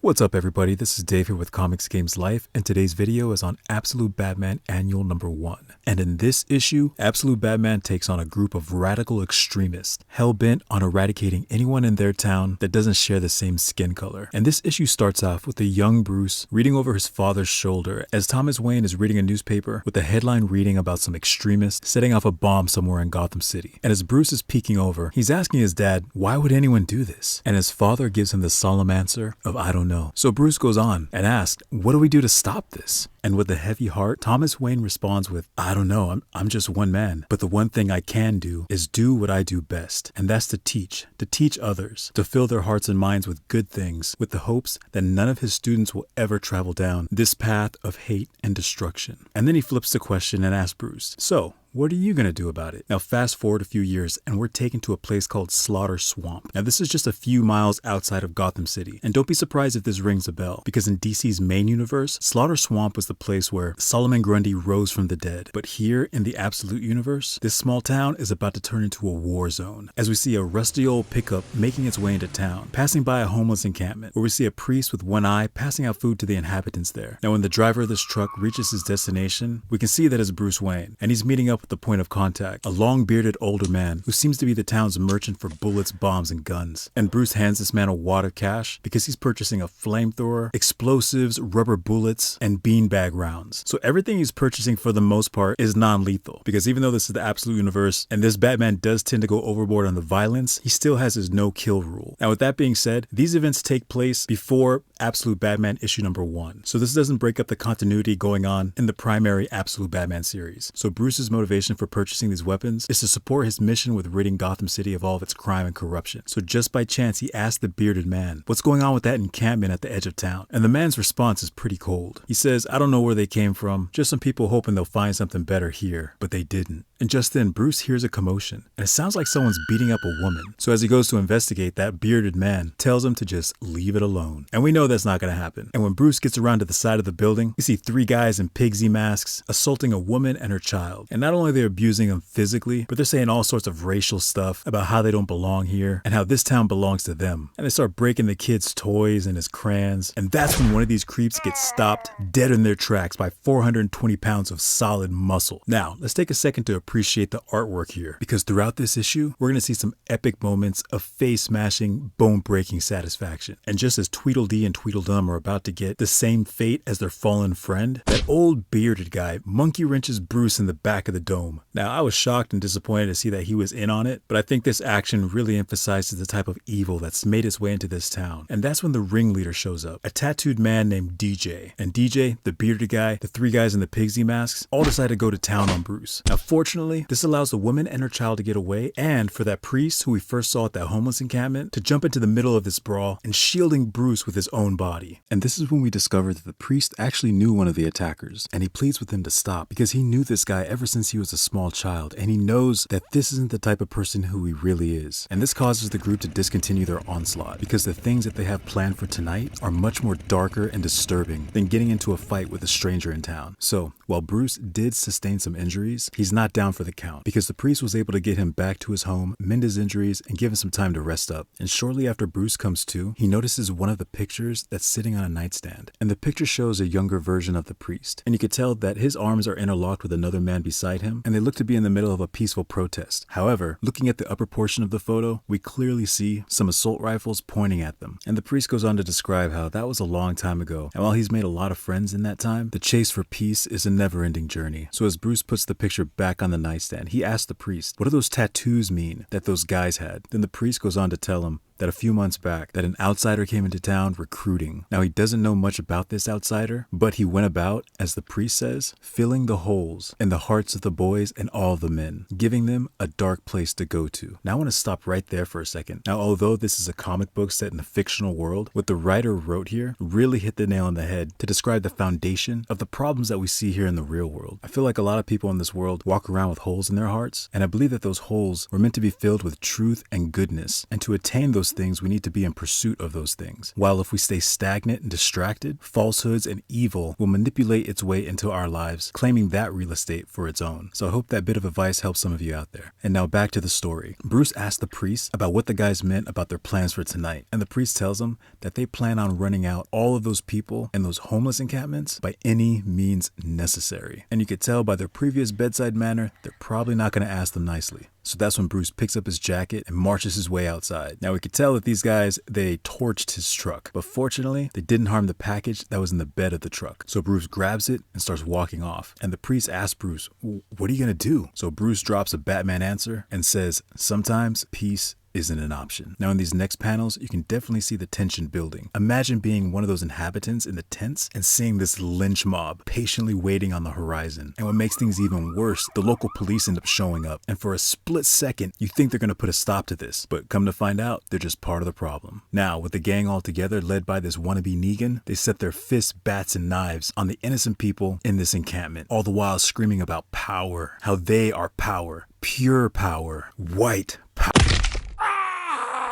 What's up everybody, this is Dave here with Comics Games Life, and today's video is on Absolute Batman Annual number 1. And in this issue, Absolute Batman takes on a group of radical extremists, hell-bent on eradicating anyone in their town that doesn't share the same skin color. And this issue starts off with a young Bruce reading over his father's shoulder as Thomas Wayne is reading a newspaper with a headline reading about some extremists setting off a bomb somewhere in Gotham City. And as Bruce is peeking over, he's asking his dad, why would anyone do this? And his father gives him the solemn answer of, I don't know. So Bruce goes on and asks, what do we do to stop this? And with a heavy heart, Thomas Wayne responds with, I don't know, I'm just one man. But the one thing I can do is do what I do best. And that's to teach others, to fill their hearts and minds with good things, with the hopes that none of his students will ever travel down this path of hate and destruction. And then he flips the question and asks Bruce, so, what are you going to do about it? Now fast forward a few years and we're taken to a place called Slaughter Swamp. Now this is just a few miles outside of Gotham City. And don't be surprised if this rings a bell, because in DC's main universe, Slaughter Swamp was the place where Solomon Grundy rose from the dead. But here in the Absolute universe, this small town is about to turn into a war zone, as we see a rusty old pickup making its way into town, passing by a homeless encampment, where we see a priest with one eye passing out food to the inhabitants there. Now when the driver of this truck reaches his destination, we can see that it's Bruce Wayne, and he's meeting up with the point of contact, a long-bearded older man who seems to be the town's merchant for bullets, bombs, and guns. And Bruce hands this man a wad of cash because he's purchasing a flamethrower, explosives, rubber bullets, and beanbag rounds. So everything he's purchasing for the most part is non-lethal, because even though this is the Absolute universe and this Batman does tend to go overboard on the violence, he still has his no-kill rule. Now with that being said, these events take place before Absolute Batman issue number 1. So this doesn't break up the continuity going on in the primary Absolute Batman series. So Bruce's motivation for purchasing these weapons is to support his mission with ridding Gotham City of all of its crime and corruption. So just by chance, he asked the bearded man, what's going on with that encampment at the edge of town? And the man's response is pretty cold. He says, I don't know where they came from, just some people hoping they'll find something better here, but they didn't. And just then, Bruce hears a commotion, and it sounds like someone's beating up a woman. So as he goes to investigate, that bearded man tells him to just leave it alone. And we know that's not going to happen. And when Bruce gets around to the side of the building, we see 3 guys in pigsy masks assaulting a woman and her child. And not only are they abusing them physically, but they're saying all sorts of racial stuff about how they don't belong here and how this town belongs to them. And they start breaking the kid's toys and his crayons. And that's when one of these creeps gets stopped dead in their tracks by 420 pounds of solid muscle. Now, let's take a second to appreciate the artwork here, because throughout this issue, we're going to see some epic moments of face-smashing, bone-breaking satisfaction. And just as Tweedledee and Tweedledum are about to get the same fate as their fallen friend, that old bearded guy monkey wrenches Bruce in the back of the dome. Now, I was shocked and disappointed to see that he was in on it, but I think this action really emphasizes the type of evil that's made its way into this town. And that's when the ringleader shows up, a tattooed man named DJ. And DJ, the bearded guy, the 3 guys in the pigsy masks, all decide to go to town on Bruce. Now, fortunately, this allows the woman and her child to get away, and for that priest who we first saw at that homeless encampment to jump into the middle of this brawl and shielding Bruce with his own body. And this is when we discover that the priest actually knew one of the attackers, and he pleads with him to stop because he knew this guy ever since he was a small child, and he knows that this isn't the type of person who he really is. And this causes the group to discontinue their onslaught because the things that they have planned for tonight are much more darker and disturbing than getting into a fight with a stranger in town. So while Bruce did sustain some injuries, he's not down for the count because the priest was able to get him back to his home, mend his injuries, and give him some time to rest up. And shortly after Bruce comes to, he notices one of the pictures that's sitting on a nightstand. And the picture shows a younger version of the priest. And you could tell that his arms are interlocked with another man beside him, and they look to be in the middle of a peaceful protest. However, looking at the upper portion of the photo, we clearly see some assault rifles pointing at them. And the priest goes on to describe how that was a long time ago. And while he's made a lot of friends in that time, the chase for peace is a never-ending journey. So as Bruce puts the picture back on the nightstand, he asks the priest, what do those tattoos mean that those guys had? Then the priest goes on to tell him that a few months back that an outsider came into town recruiting. Now he doesn't know much about this outsider, but he went about, as the priest says, filling the holes in the hearts of the boys and all the men, giving them a dark place to go to. Now I want to stop right there for a second. Now although this is a comic book set in a fictional world, what the writer wrote here really hit the nail on the head to describe the foundation of the problems that we see here in the real world. I feel like a lot of people in this world walk around with holes in their hearts, and I believe that those holes were meant to be filled with truth and goodness, and to attain those those things, we need to be in pursuit of those things. While if we stay stagnant and distracted, falsehoods and evil will manipulate its way into our lives, claiming that real estate for its own. So I hope that bit of advice helps some of you out there. And now back to the story. Bruce asked the priest about what the guys meant about their plans for tonight, and the priest tells him that they plan on running out all of those people in those homeless encampments by any means necessary. And you could tell by their previous bedside manner, they're probably not going to ask them nicely. So that's when Bruce picks up his jacket and marches his way outside. Now we could tell that these guys, they torched his truck, but fortunately they didn't harm the package that was in the bed of the truck. So Bruce grabs it and starts walking off. And the priest asks Bruce, "What are you gonna do?" So Bruce drops a Batman answer and says, "Sometimes peace isn't an option." Now in these next panels, you can definitely see the tension building. Imagine being one of those inhabitants in the tents and seeing this lynch mob patiently waiting on the horizon. And what makes things even worse, the local police end up showing up. And for a split second, you think they're gonna put a stop to this. But come to find out, they're just part of the problem. Now, with the gang all together, led by this wannabe Negan, they set their fists, bats, and knives on the innocent people in this encampment, all the while screaming about power, how they are power, pure power, white power.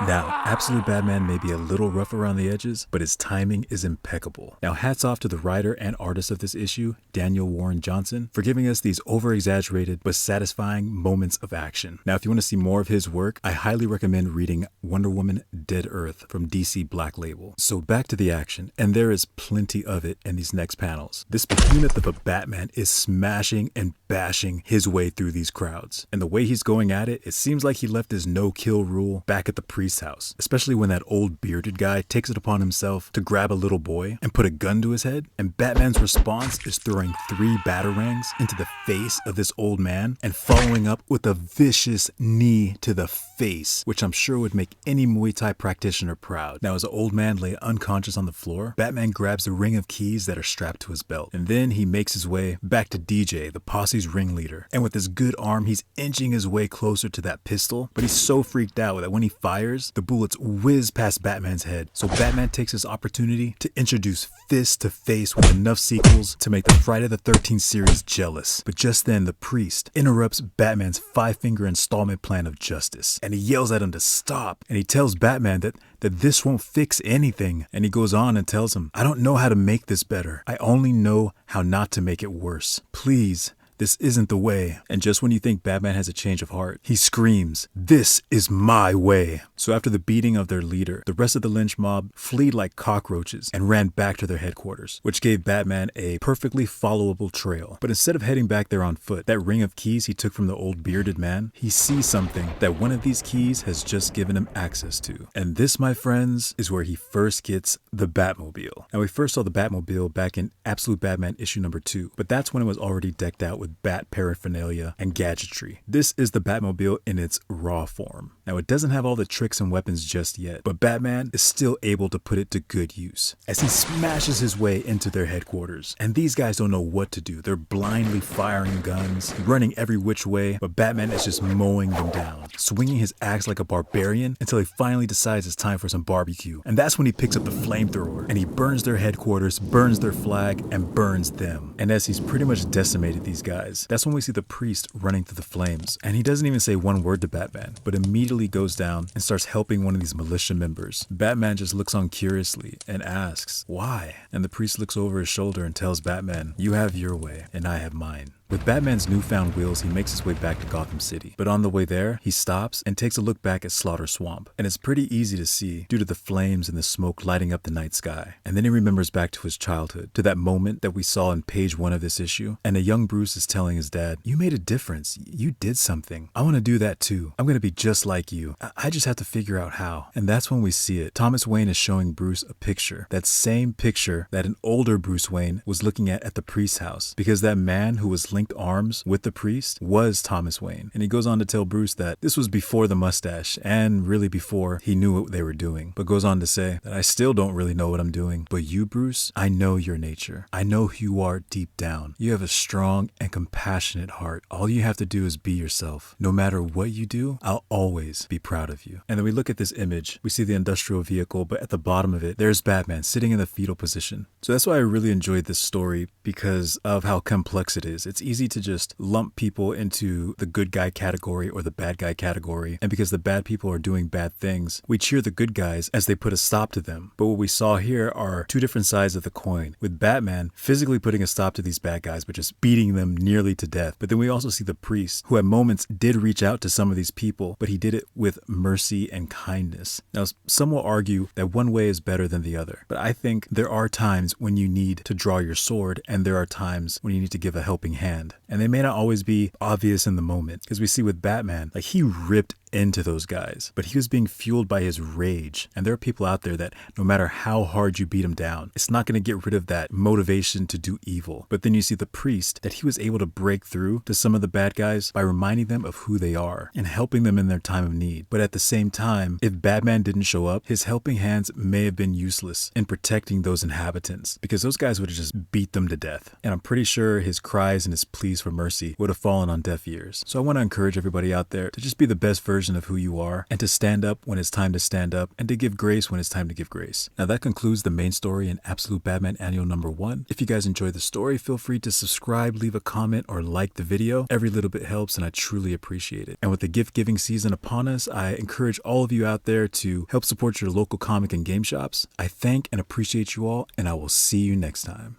Now, Absolute Batman may be a little rough around the edges, but his timing is impeccable. Now, hats off to the writer and artist of this issue, Daniel Warren Johnson, for giving us these over-exaggerated but satisfying moments of action. Now, if you want to see more of his work, I highly recommend reading Wonder Woman Dead Earth from DC Black Label. So back to the action, and there is plenty of it in these next panels. This behemoth of a Batman is smashing and bashing his way through these crowds. And the way he's going at it, it seems like he left his no-kill rule back at the priest's house, especially when that old bearded guy takes it upon himself to grab a little boy and put a gun to his head. And Batman's response is throwing 3 batarangs into the face of this old man and following up with a vicious knee to the face, which I'm sure would make any Muay Thai practitioner proud. Now, as the old man lay unconscious on the floor, Batman grabs the ring of keys that are strapped to his belt, and then he makes his way back to DJ, the posse's ringleader. And with his good arm, he's inching his way closer to that pistol, but he's so freaked out that when he fires, the bullets whiz past Batman's head. So Batman takes his opportunity to introduce fist to face with enough sequels to make the Friday the 13th series jealous. But just then, the priest interrupts Batman's 5-finger installment plan of justice, and he yells at him to stop. And he tells Batman that this won't fix anything. And he goes on and tells him, "I don't know how to make this better. I only know how not to make it worse. Please, this isn't the way." And just when you think Batman has a change of heart, he screams, "This is my way." So after the beating of their leader, the rest of the lynch mob fled like cockroaches and ran back to their headquarters, which gave Batman a perfectly followable trail. But instead of heading back there on foot, that ring of keys he took from the old bearded man, he sees something that one of these keys has just given him access to. And this, my friends, is where he first gets the Batmobile. Now, we first saw the Batmobile back in Absolute Batman issue number 2, but that's when it was already decked out with bat paraphernalia and gadgetry. This is the Batmobile in its raw form. Now, it doesn't have all the tricks and weapons just yet, but Batman is still able to put it to good use as he smashes his way into their headquarters. And these guys don't know what to do. They're blindly firing guns, running every which way, but Batman is just mowing them down, swinging his axe like a barbarian until he finally decides it's time for some barbecue. And that's when he picks up the flamethrower and he burns their headquarters, burns their flag, and burns them. And as he's pretty much decimated these guys, that's when we see the priest running through the flames. And he doesn't even say one word to Batman, but immediately goes down and starts helping one of these militia members. Batman just looks on curiously and asks, "Why?" And the priest looks over his shoulder and tells Batman, "You have your way, and I have mine." With Batman's newfound wheels, he makes his way back to Gotham City. But on the way there, he stops and takes a look back at Slaughter Swamp. And it's pretty easy to see due to the flames and the smoke lighting up the night sky. And then he remembers back to his childhood, to that moment that we saw in page 1 of this issue. And a young Bruce is telling his dad, "You made a difference. You did something. I want to do that too. I'm going to be just like you. I just have to figure out how." And that's when we see it. Thomas Wayne is showing Bruce a picture. That same picture that an older Bruce Wayne was looking at the priest's house. Because that man who was linked arms with the priest was Thomas Wayne. And he goes on to tell Bruce that this was before the mustache and really before he knew what they were doing. But goes on to say that, "I still don't really know what I'm doing. But you, Bruce, I know your nature. I know who you are deep down. You have a strong and compassionate heart. All you have to do is be yourself. No matter what you do, I'll always be proud of you." And then we look at this image. We see the industrial vehicle, but at the bottom of it, there's Batman sitting in the fetal position. So that's why I really enjoyed this story, because of how complex it is. It's easy to just lump people into the good guy category or the bad guy category. And because the bad people are doing bad things, we cheer the good guys as they put a stop to them. But what we saw here are two different sides of the coin, with Batman physically putting a stop to these bad guys, but just beating them nearly to death. But then we also see the priest, who at moments did reach out to some of these people, but he did it with mercy and kindness. Now, some will argue that one way is better than the other, but I think there are times when you need to draw your sword, and there are times when you need to give a helping hand. And they may not always be obvious in the moment, because we see with Batman, like, he ripped into those guys, but he was being fueled by his rage. And there are people out there that no matter how hard you beat him down, it's not going to get rid of that motivation to do evil. But then you see the priest, that he was able to break through to some of the bad guys by reminding them of who they are and helping them in their time of need. But at the same time, if Batman didn't show up, his helping hands may have been useless in protecting those inhabitants, because those guys would have just beat them to death. And I'm pretty sure his cries and his pleas for mercy would have fallen on deaf ears. So I want to encourage everybody out there to just be the best version of who you are, and to stand up when it's time to stand up, and to give grace when it's time to give grace. Now that concludes the main story in Absolute Batman Annual number 1. If you guys enjoyed the story, feel free to subscribe, leave a comment, or like the video. Every little bit helps, and I truly appreciate it. And with the gift giving season upon us, I encourage all of you out there to help support your local comic and game shops. I thank and appreciate you all, and I will see you next time.